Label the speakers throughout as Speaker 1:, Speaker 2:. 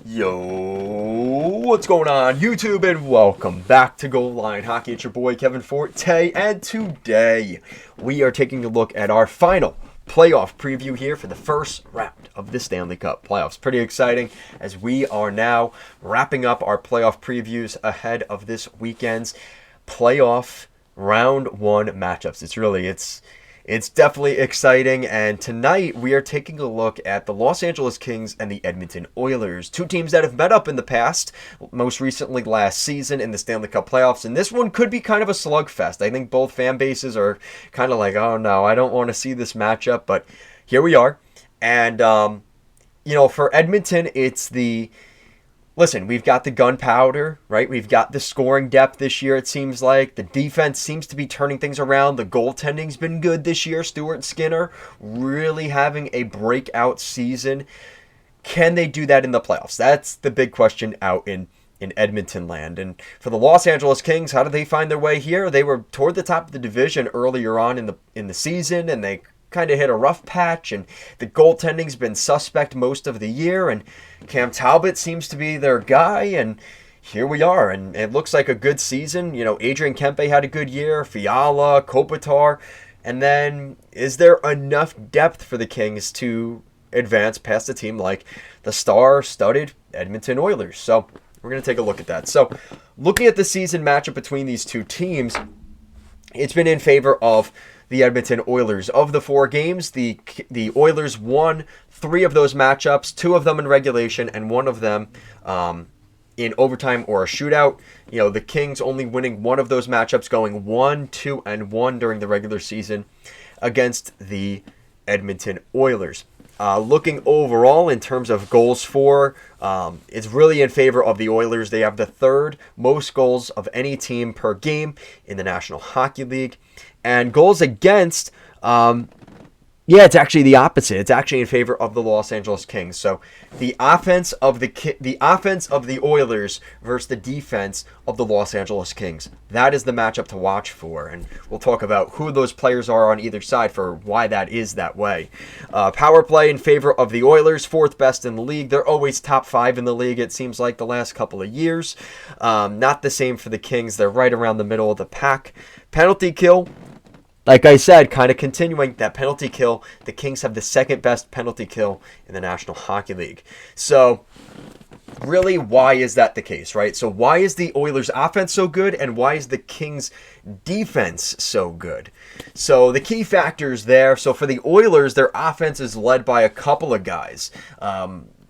Speaker 1: Yo, what's going on YouTube, and welcome back to Goal Line Hockey. It's your boy Kevin Forte, and today we are taking a look at our final playoff preview here for the first round of the Stanley Cup playoffs. Pretty exciting as we are now wrapping up our playoff previews ahead of this weekend's playoff round one matchups. It's definitely exciting, and tonight we are taking a look at the Los Angeles Kings and the Edmonton Oilers, two teams that have met up in the past, most recently last season in the Stanley Cup playoffs, and this one could be kind of a slugfest. I think both fan bases are kind of like, oh no, I don't want to see this matchup, but here we are. And, for Edmonton, Listen, we've got the gunpowder, right? We've got the scoring depth this year, it seems like. The defense seems to be turning things around. The goaltending's been good this year. Stuart Skinner really having a breakout season. Can they do that in the playoffs? That's the big question out in Edmonton land. And for the Los Angeles Kings, how did they find their way here? They were toward the top of the division earlier on in the season, and they kind of hit a rough patch, and the goaltending's been suspect most of the year, and Cam Talbot seems to be their guy, and here we are, and it looks like a good season. Adrian Kempe had a good year, Fiala, Kopitar, and then is there enough depth for the Kings to advance past a team like the star-studded Edmonton Oilers? So we're going to take a look at that. So looking at the season matchup between these two teams, it's been in favor of the Edmonton Oilers. Of the 4 games, the Oilers won 3 of those matchups, 2 of them in regulation, and 1 of them in overtime or a shootout. The Kings only winning 1 of those matchups, going 1-2-1 during the regular season against the Edmonton Oilers. Looking overall in terms of goals for, it's really in favor of the Oilers. They have the 3rd most goals of any team per game in the National Hockey League. And goals against, it's actually the opposite. It's actually in favor of the Los Angeles Kings. So the offense of the Oilers versus the defense of the Los Angeles Kings. That is the matchup to watch for, and we'll talk about who those players are on either side for why that is that way. Power play in favor of the Oilers, 4th best in the league. They're always top 5 in the league, it seems like, the last couple of years. Not the same for the Kings. They're right around the middle of the pack. Penalty kill, like I said, kind of continuing that penalty kill, the Kings have the 2nd best penalty kill in the National Hockey League. So really, why is that the case, right? So why is the Oilers' offense so good, and why is the Kings' defense so good? So the key factors there, so for the Oilers, their offense is led by a couple of guys.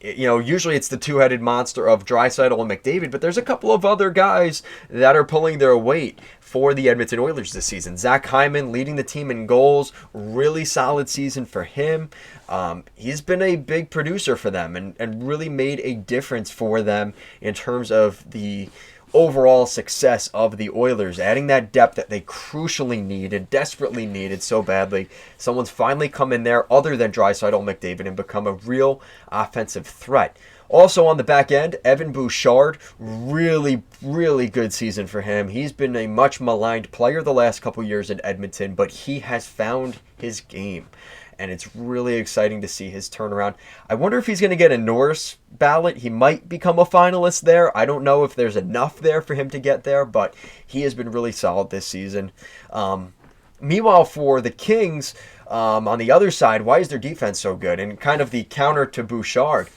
Speaker 1: Usually it's the two-headed monster of Draisaitl and McDavid, but there's a couple of other guys that are pulling their weight for the Edmonton Oilers this season. Zach Hyman leading the team in goals, really solid season for him. He's been a big producer for them and really made a difference for them in terms of the overall success of the Oilers, adding that depth that they crucially needed, desperately needed so badly. Someone's finally come in there other than Draisaitl McDavid and become a real offensive threat. Also on the back end, Evan Bouchard, really, really good season for him. He's been a much maligned player the last couple years in Edmonton, but he has found his game, and it's really exciting to see his turnaround. I wonder if he's going to get a Norris ballot. He might become a finalist there. I don't know if there's enough there for him to get there, but he has been really solid this season. Meanwhile, for the Kings, on the other side, why is their defense so good? And kind of the counter to Bouchard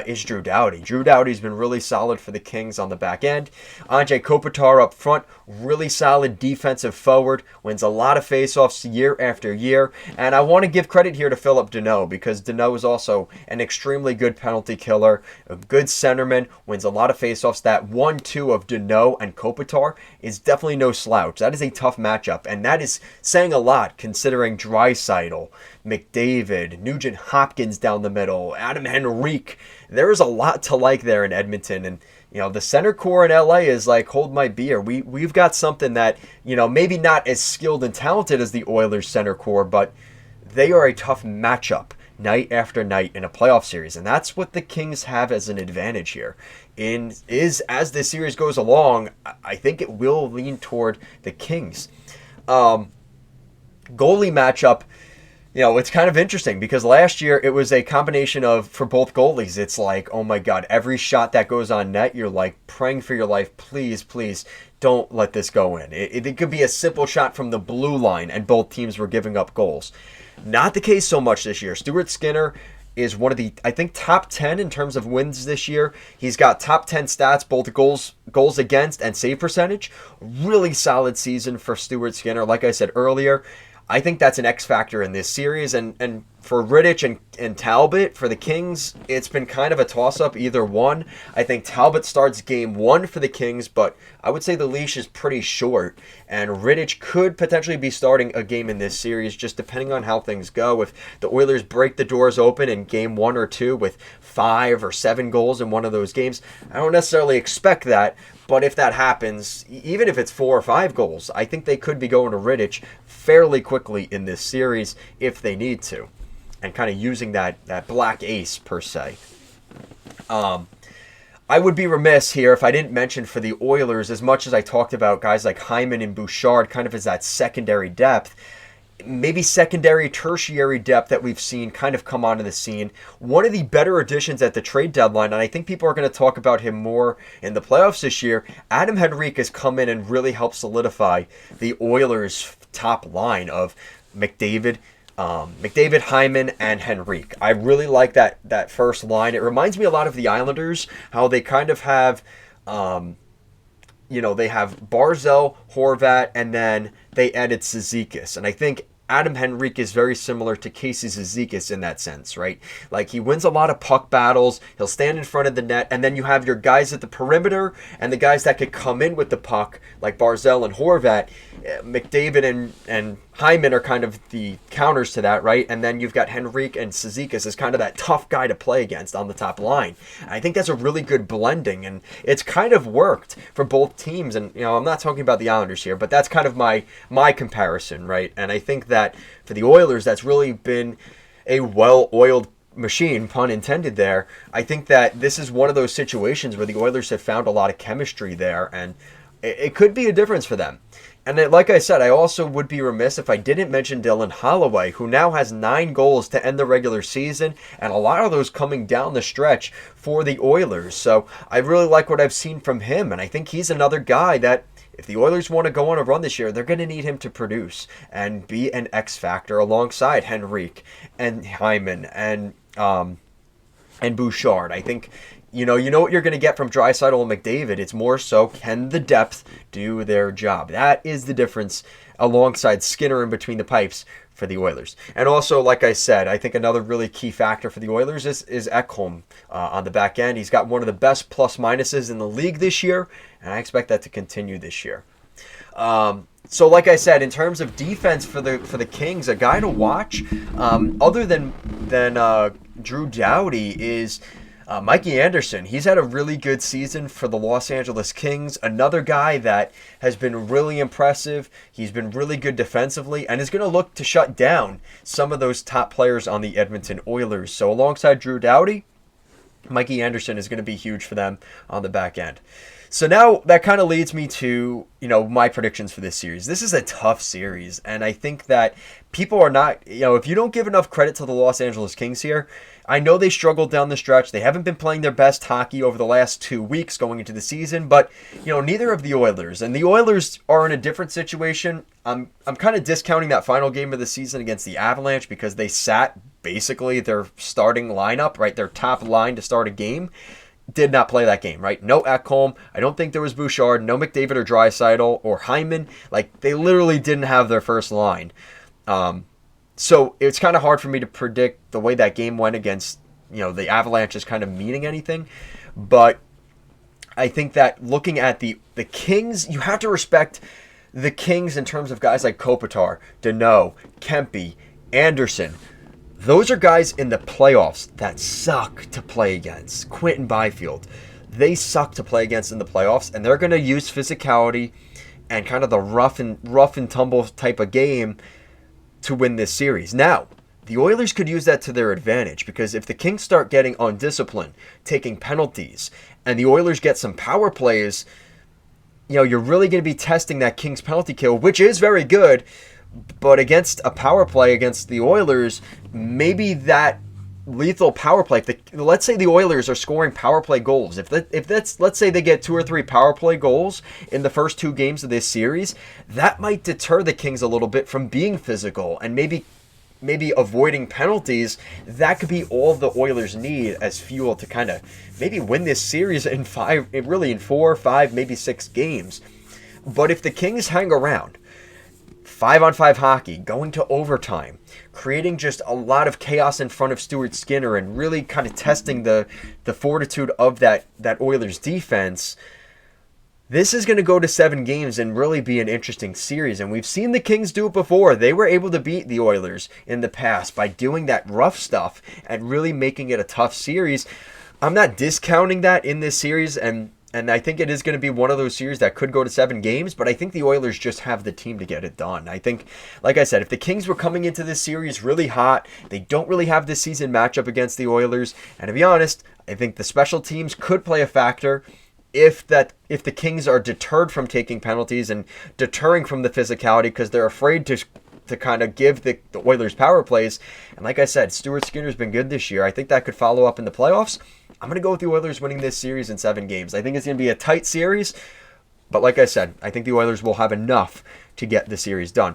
Speaker 1: is Drew Doughty. Drew Doughty's been really solid for the Kings on the back end. Anze Kopitar up front, really solid defensive forward, wins a lot of faceoffs year after year. And I want to give credit here to Phillip Danault, because Danault is also an extremely good penalty killer, a good centerman, wins a lot of faceoffs. That 1-2 of Danault and Kopitar is definitely no slouch. That is a tough matchup, and that is saying a lot considering Draisaitl, McDavid, Nugent Hopkins down the middle, Adam Henrique. There is a lot to like there in Edmonton, and the center core in LA is like, hold my beer. We've got something that, maybe not as skilled and talented as the Oilers center core, but they are a tough matchup night after night in a playoff series, and that's what the Kings have as an advantage here. As this series goes along, I think it will lean toward the Kings. Goalie matchup, it's kind of interesting because last year it was a combination of, for both goalies, it's like, oh my God, every shot that goes on net, you're like praying for your life, please, please don't let this go in. It could be a simple shot from the blue line and both teams were giving up goals. Not the case so much this year. Stuart Skinner is one of the, I think, top 10 in terms of wins this year. He's got top 10 stats, both goals against and save percentage. Really solid season for Stuart Skinner. Like I said earlier, I think that's an X factor in this series. And for Rittich and Talbot, for the Kings, it's been kind of a toss-up, either one. I think Talbot starts game one for the Kings, but I would say the leash is pretty short. And Rittich could potentially be starting a game in this series, just depending on how things go. If the Oilers break the doors open in game 1 or 2 with 5 or 7 goals in one of those games, I don't necessarily expect that. But if that happens, even if it's 4 or 5 goals, I think they could be going to Rittich fairly quickly in this series if they need to. And kind of using that black ace, per se. I would be remiss here if I didn't mention for the Oilers, as much as I talked about guys like Hyman and Bouchard kind of as that secondary depth, maybe secondary, tertiary depth that we've seen kind of come onto the scene. One of the better additions at the trade deadline, and I think people are going to talk about him more in the playoffs this year, Adam Henrique has come in and really helped solidify the Oilers' top line of McDavid, Hyman, and Henrique. I really like that first line. It reminds me a lot of the Islanders, how they kind of have, they have Barzal, Horvat, and then they added Cizikas. And I think Adam Henrique is very similar to Casey Cizikas in that sense, right? Like, he wins a lot of puck battles, he'll stand in front of the net, and then you have your guys at the perimeter and the guys that could come in with the puck, like Barzal and Horvat. McDavid and Hyman are kind of the counters to that, right? And then you've got Henrique and Cizikas as kind of that tough guy to play against on the top line. And I think that's a really good blending, and it's kind of worked for both teams. And, I'm not talking about the Islanders here, but that's kind of my comparison, right? And I think that for the Oilers, that's really been a well-oiled machine, pun intended there. I think that this is one of those situations where the Oilers have found a lot of chemistry there, and it could be a difference for them. And like I said, I also would be remiss if I didn't mention Dylan Holloway, who now has 9 goals to end the regular season, and a lot of those coming down the stretch for the Oilers. So I really like what I've seen from him, and I think he's another guy that, if the Oilers want to go on a run this year, they're going to need him to produce and be an X factor alongside Henrique and Hyman and Bouchard. I think you know what you're going to get from Draisaitl and McDavid. It's more so, can the depth do their job? That is the difference alongside Skinner in between the pipes for the Oilers. And also, like I said, I think another really key factor for the Oilers is Ekholm on the back end. He's got one of the best plus-minuses in the league this year, and I expect that to continue this year. So like I said, in terms of defense for the Kings, a guy to watch, other than Drew Doughty, is Mikey Anderson. He's had a really good season for the Los Angeles Kings. Another guy that has been really impressive. He's been really good defensively and is going to look to shut down some of those top players on the Edmonton Oilers. So alongside Drew Doughty, Mikey Anderson is going to be huge for them on the back end. So now that kind of leads me to, my predictions for this series. This is a tough series, and I think that people are not, if you don't give enough credit to the Los Angeles Kings here, I know they struggled down the stretch. They haven't been playing their best hockey over the last 2 weeks going into the season, but, neither of the Oilers. And the Oilers are in a different situation. I'm kind of discounting that final game of the season against the Avalanche because they sat basically their starting lineup, right, their top line to start a game. Did not play that game, right? No Ekholm. I don't think there was Bouchard, no McDavid or Draisaitl or Hyman. Like, they literally didn't have their first line. So it's kind of hard for me to predict the way that game went against, the Avalanche is kind of meaning anything. But I think that looking at the Kings, you have to respect the Kings in terms of guys like Kopitar, Deneau, Kempe, Anderson. Those are guys in the playoffs that suck to play against. Quentin Byfield, they suck to play against in the playoffs, and they're going to use physicality and kind of the rough and tumble type of game to win this series. Now, the Oilers could use that to their advantage, because if the Kings start getting undisciplined, taking penalties, and the Oilers get some power plays, you're really going to be testing that Kings penalty kill, which is very good. But against a power play against the Oilers, maybe that lethal power play. Let's say the Oilers are scoring power play goals. Let's say they get 2 or 3 power play goals in the first 2 games of this series, that might deter the Kings a little bit from being physical and maybe avoiding penalties. That could be all the Oilers need as fuel to kind of maybe win this series in 4, 5, maybe 6 games. But if the Kings hang around, 5-on-5 hockey, going to overtime, creating just a lot of chaos in front of Stuart Skinner and really kind of testing the fortitude of that Oilers defense, this is going to go to 7 games and really be an interesting series. And we've seen the Kings do it before. They were able to beat the Oilers in the past by doing that rough stuff and really making it a tough series. I'm not discounting that in this series, and I think it is going to be one of those series that could go to 7 games, but I think the Oilers just have the team to get it done. I think, like I said, if the Kings were coming into this series really hot, they don't really have this season matchup against the Oilers, and to be honest, I think the special teams could play a factor if the Kings are deterred from taking penalties and deterring from the physicality because they're afraid to kind of give the Oilers power plays. And like I said, Stuart Skinner's been good this year. I think that could follow up in the playoffs. I'm going to go with the Oilers winning this series in 7 games. I think it's going to be a tight series, but like I said, I think the Oilers will have enough to get the series done.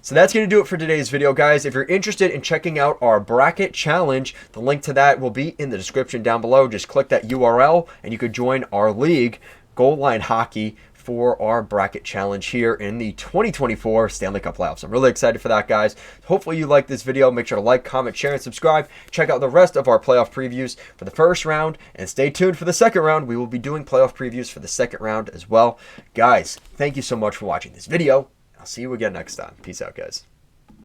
Speaker 1: So that's going to do it for today's video, guys. If you're interested in checking out our bracket challenge, the link to that will be in the description down below. Just click that URL and you could join our league, Goal Line Hockey, for our bracket challenge here in the 2024 Stanley Cup playoffs. I'm really excited for that, guys. Hopefully you liked this video. Make sure to like, comment, share, and subscribe. Check out the rest of our playoff previews for the first round, and stay tuned for the second round. We will be doing playoff previews for the second round as well. Guys, thank you so much for watching this video. I'll see you again next time. Peace out, guys.